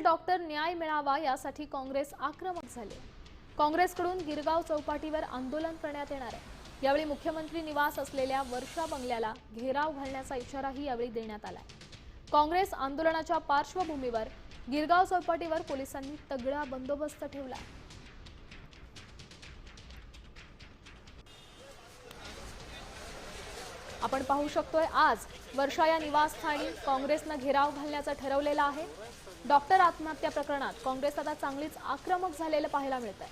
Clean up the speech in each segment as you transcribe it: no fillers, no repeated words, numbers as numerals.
Doctor न्याय मिळावा यासाठी काँग्रेस आक्रमक झाले। काँग्रेसकडून गिरगाव चौपाटीवर आंदोलन करण्यात येणार आहे। यावेळी मुख्यमंत्री निवास असलेल्या वर्षा बंगल्याला घेराव घालण्याचा इशाराही यावेळी देण्यात आलाय। काँग्रेस आंदोलनाच्या पार्श्वभूमीवर गिरगाव चौपाटीवर पोलिसांनी तगडा बंदोबस्त ठेवला। आपण पाहू शकतोय आज वर्षा या निवासस्थानी काँग्रेसने घेराव घालण्याचं ठरवलेलं आहे। डॉक्टर आत्महत्या प्रकरणात काँग्रेस आता चांगलीच आक्रमक झालेलं पाहायला मिळतंय।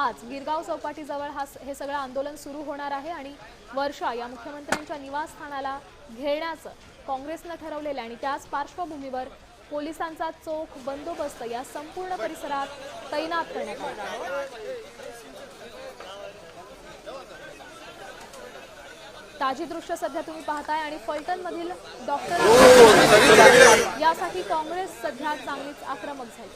आज गिरगाव चौपाटीजवळ हे सगळं आंदोलन सुरू होणार आहे आणि वर्षा या मुख्यमंत्र्यांच्या निवासस्थानाला घेरण्याचं काँग्रेसने ठरवलेलं आहे आणि त्याच पार्श्वभूमीवर पोलिसांचा चोख बंदोबस्त या संपूर्ण परिसरात तैनात करण्यात आला आहे। ताजी दृश्य सध्या तुम्ही पाहताय आणि फलटण मधील डॉक्टर यासाठी काँग्रेस सध्या चांगलीच आक्रमक झाली।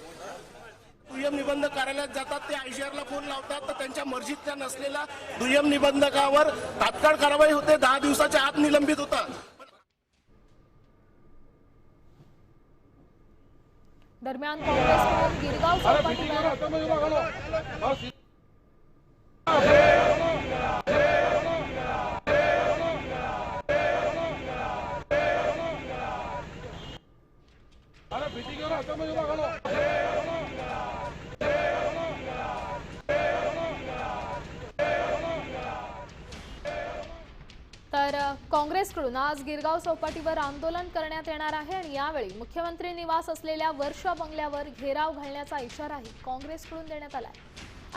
दुय्यम निबंधक कार्यालयात जातात, ते आयसीआरला फोन लावतात तर त्यांच्या मर्जीतल्या नसलेल्या दुय्यम निबंधकावर तात्काळ कारवाई होते, 10 दिवसाच्या आत निलंबित होतात। दरम्यान काँग्रेसकडून गिरगाव चौपाटीवर तर काँग्रेसकडून आज गिरगाव चौपाटीवर आंदोलन करण्यात येणार आहे आणि यावेळी मुख्यमंत्री निवास असलेल्या वर्षा बंगल्यावर घेराव घालण्याचा इशाराही काँग्रेसकडून देण्यात आला आहे।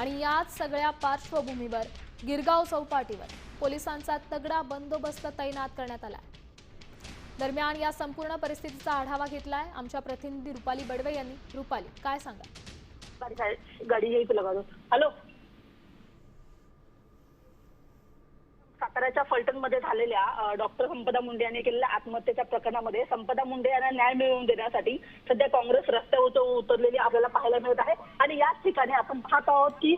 आणि याच सगळ्या पार्श्वभूमीवर गिरगाव चौपाटीवर पोलिसांचा तगडा बंदोबस्त तैनात करण्यात आला आहे। दरम्यान या संपूर्ण परिस्थितीचा आढावा घेतलाय आमच्या प्रतिनिधी रुपाली बडवे यांनी। रुपाली, काय सांगा? गाडी यही पे लगा दो। हॅलो, साताऱ्याच्या फलटण मध्ये झालेल्या डॉक्टर संपदा मुंडे यांनी केलेल्या आत्महत्येच्या प्रकरणामध्ये संपदा मुंडे यांना न्याय मिळवून देण्यासाठी सध्या काँग्रेस रस्त्यावर उतरलेली आपल्याला पाहायला मिळत आहे। आणि याच ठिकाणी आपण पाहत आहोत की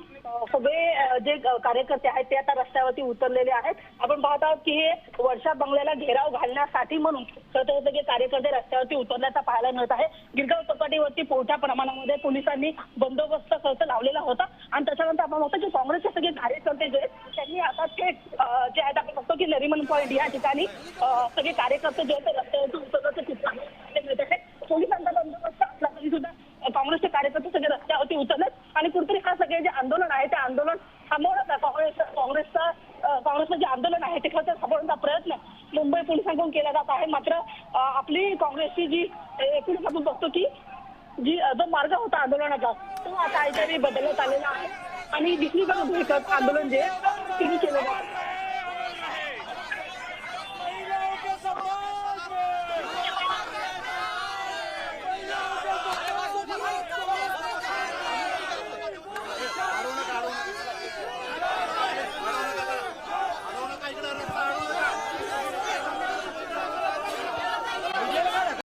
सगळे जे कार्यकर्ते आहेत ते आता रस्त्यावरती उतरलेले आहेत। आपण पाहत आहोत की हे वर्षा बंगल्याला घेराव घालण्यासाठी म्हणून सगळे कार्यकर्ते रस्त्यावरती उतरल्याचा पाहायला मिळत आहे। गिरगाव चौपाटीवरती मोठ्या प्रमाणामध्ये पोलिसांनी बंदोबस्त खर्च लावलेला होता आणि त्याच्यानंतर आपण बघतो की काँग्रेसचे सगळे कार्यकर्ते जे त्यांनी आता थेट जे आहेत आपण बघतो की नरिमन पॉईंट या ठिकाणी सगळे कार्यकर्ते जे आहेत रस्त्यावरती उतरण्याचं चित्र मिळत आहे। पोलिसांचा बंदोबस्त असला तरी सुद्धा काँग्रेसचे कार्यकर्ते सगळे रस्त्यावरती उतरलेत आणि कुठेतरी हा सगळे जे आंदोलन आहे ते आंदोलन थांबवण्याचा काँग्रेसचं जे आंदोलन आहे ते खरं थांबवण्याचा प्रयत्न मुंबई पोलिसांकडून केला जात आहे। मात्र आपली काँग्रेसची जी एकूणच आपण बघतो की जो मार्ग होता आंदोलनाचा तो आता काहीतरी बदलण्यात आलेला आहे आणि दुसरीकडे आंदोलन जे केलं जातं।